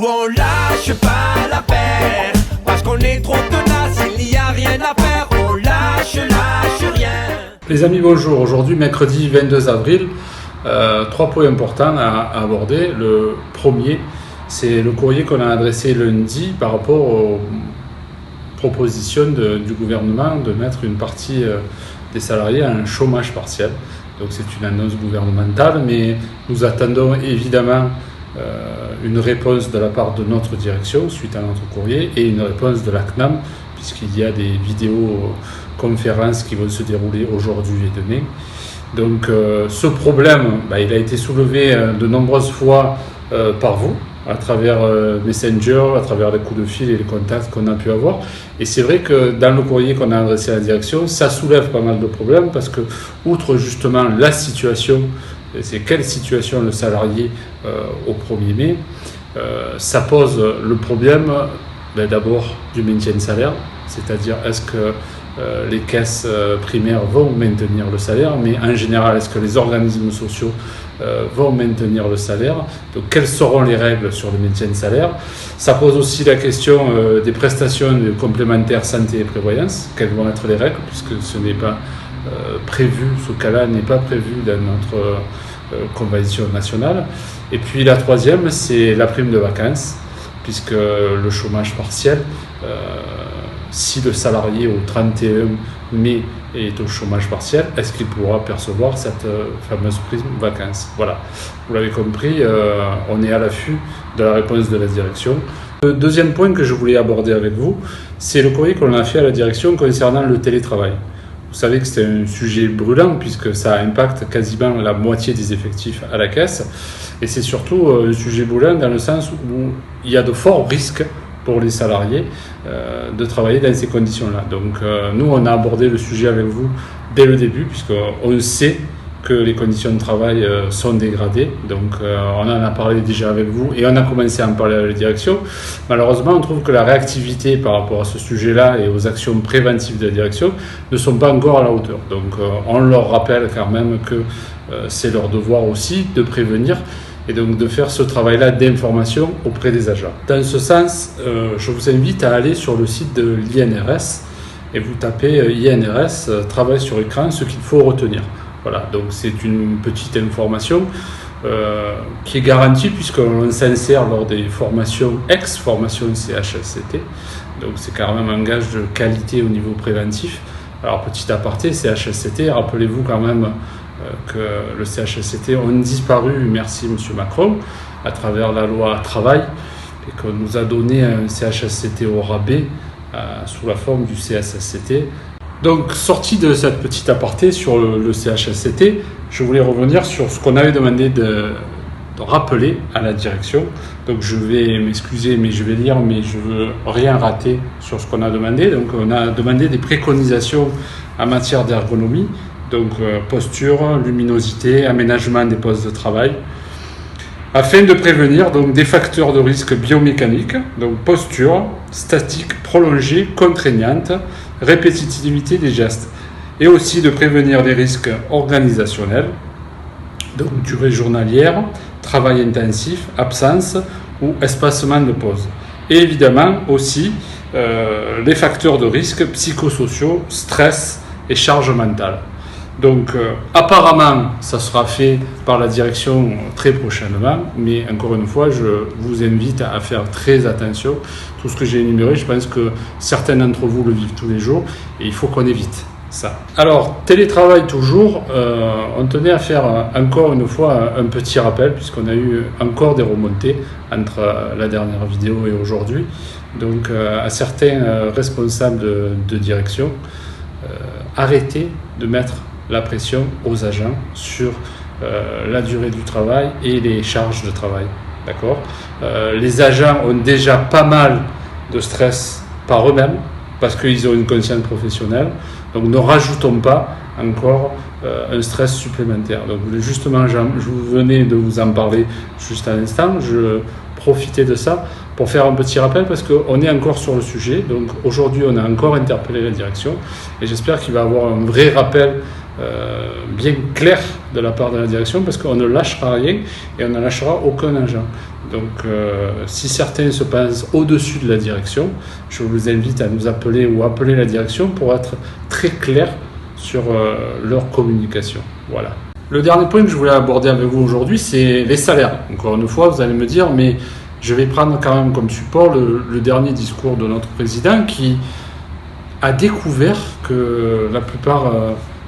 on lâche pas l'affaire, parce qu'on est trop tenace, il n'y a rien à faire, on lâche rien. Les amis, bonjour. Aujourd'hui, mercredi 22 avril, 3 points importants à aborder. Le premier, c'est le courrier qu'on a adressé lundi par rapport aux propositions du gouvernement de mettre une partie des salariés à un chômage partiel. Donc c'est une annonce gouvernementale, mais nous attendons évidemment une réponse de la part de notre direction suite à notre courrier et une réponse de la CNAM, puisqu'il y a des vidéoconférences qui vont se dérouler aujourd'hui et demain. Donc ce problème, il a été soulevé de nombreuses fois par vous, à travers Messenger, à travers les coups de fil et les contacts qu'on a pu avoir. Et c'est vrai que dans le courrier qu'on a adressé à la direction, ça soulève pas mal de problèmes parce que, outre justement la situation, c'est quelle situation le salarié au 1er mai, ça pose le problème d'abord du maintien de salaire, c'est-à-dire est-ce que les caisses primaires vont maintenir le salaire, mais en général, est-ce que les organismes sociaux vont maintenir le salaire? Donc, quelles seront les règles sur le maintien de salaire? Ça pose aussi la question des prestations complémentaires santé et prévoyance. Quelles vont être les règles, puisque ce n'est pas prévu, ce cas-là n'est pas prévu dans notre convention nationale. Et puis la troisième, c'est la prime de vacances, puisque le chômage partiel, si le salarié au 31 mai est au chômage partiel, est-ce qu'il pourra percevoir cette fameuse prime vacances? Voilà, vous l'avez compris, on est à l'affût de la réponse de la direction. Le deuxième point que je voulais aborder avec vous, c'est le courrier qu'on a fait à la direction concernant le télétravail. Vous savez que c'est un sujet brûlant puisque ça impacte quasiment la moitié des effectifs à la caisse. Et c'est surtout un sujet brûlant dans le sens où il y a de forts risques pour les salariés de travailler dans ces conditions-là. Donc nous, on a abordé le sujet avec vous dès le début, puisqu'on sait que les conditions de travail sont dégradées. Donc on en a parlé déjà avec vous et on a commencé à en parler à la direction. Malheureusement, on trouve que la réactivité par rapport à ce sujet-là et aux actions préventives de la direction ne sont pas encore à la hauteur. Donc on leur rappelle quand même que c'est leur devoir aussi de prévenir et donc de faire ce travail-là d'information auprès des agents. Dans ce sens, je vous invite à aller sur le site de l'INRS et vous tapez INRS, travail sur écran, ce qu'il faut retenir. Voilà, donc c'est une petite information qui est garantie puisqu'on s'insère lors des formations ex-formation CHSCT. Donc c'est quand même un gage de qualité au niveau préventif. Alors petit aparté, CHSCT, rappelez-vous quand même que le CHSCT ont disparu, merci M. Macron, à travers la loi travail, et qu'on nous a donné un CHSCT au rabais sous la forme du CSSCT. Donc, sorti de cette petite aparté sur le CHSCT, je voulais revenir sur ce qu'on avait demandé de rappeler à la direction. Donc, je vais m'excuser, mais je vais lire, mais je ne veux rien rater sur ce qu'on a demandé. Donc, on a demandé des préconisations en matière d'ergonomie. Donc posture, luminosité, aménagement des postes de travail, afin de prévenir donc, des facteurs de risque biomécaniques, donc posture, statique, prolongée, contraignante, répétitivité des gestes, et aussi de prévenir des risques organisationnels, donc durée journalière, travail intensif, absence ou espacement de pause. Et évidemment aussi les facteurs de risque psychosociaux, stress et charge mentale. Donc apparemment ça sera fait par la direction très prochainement, mais encore une fois je vous invite à faire très attention. Tout ce que j'ai énuméré, je pense que certains d'entre vous le vivent tous les jours et il faut qu'on évite ça. Alors télétravail toujours, on tenait à faire encore une fois un petit rappel puisqu'on a eu encore des remontées entre la dernière vidéo et aujourd'hui. Donc à certains responsables de direction, arrêtez de mettre la pression aux agents sur la durée du travail et les charges de travail. D'accord ? Les agents ont déjà pas mal de stress par eux-mêmes parce qu'ils ont une conscience professionnelle. Donc ne rajoutons pas encore un stress supplémentaire. Donc justement, je venais de vous en parler juste à l'instant. Je profitais de ça pour faire un petit rappel parce qu'on est encore sur le sujet. Donc aujourd'hui, on a encore interpellé la direction et j'espère qu'il va y avoir un vrai rappel bien clair de la part de la direction, parce qu'on ne lâchera rien et on ne lâchera aucun agent. Donc si certains se pensent au-dessus de la direction, je vous invite à nous appeler ou appeler la direction pour être très clair sur leur communication. Voilà. Le dernier point que je voulais aborder avec vous aujourd'hui, c'est les salaires. Encore une fois, vous allez me dire, mais je vais prendre quand même comme support le dernier discours de notre président qui a découvert que la plupart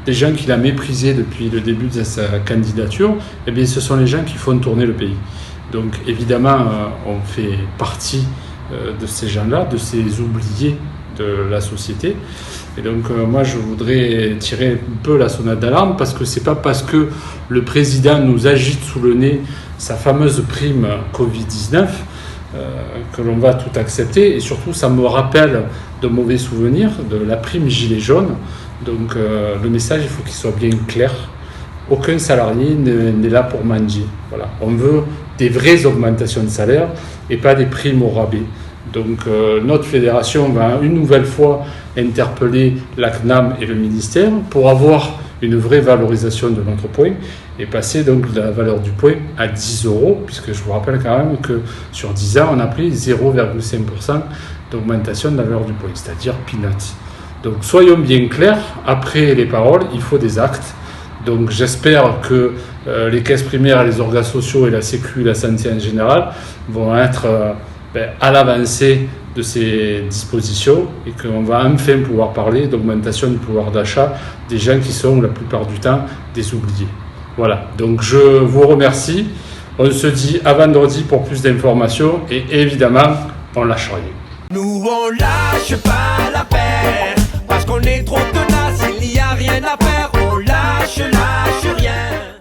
des gens qu'il a méprisés depuis le début de sa candidature, eh bien, ce sont les gens qui font tourner le pays. Donc évidemment, on fait partie de ces gens-là, de ces oubliés de la société. Et donc moi, je voudrais tirer un peu la sonnette d'alarme, parce que c'est pas parce que le président nous agite sous le nez sa fameuse prime Covid-19 que l'on va tout accepter. Et surtout, ça me rappelle de mauvais souvenirs de la prime gilet jaune. Donc le message, il faut qu'il soit bien clair. Aucun salarié n'est là pour manger. Voilà. On veut des vraies augmentations de salaire et pas des primes au rabais. Donc notre fédération va une nouvelle fois interpeller la CNAM et le ministère pour avoir une vraie valorisation de notre point et passer donc de la valeur du point à 10 €, puisque je vous rappelle quand même que sur 10 ans, on a pris 0,5% d'augmentation de la valeur du point, c'est-à-dire peanuts. Donc soyons bien clairs, après les paroles, il faut des actes. Donc j'espère que les caisses primaires, les organes sociaux et la Sécu, la santé en général vont être à l'avancée de ces dispositions et qu'on va enfin pouvoir parler d'augmentation du pouvoir d'achat des gens qui sont la plupart du temps des oubliés. Voilà, donc je vous remercie. On se dit à vendredi pour plus d'informations et évidemment, on lâche rien. Nous on lâche pas l'affaire parce qu'on est trop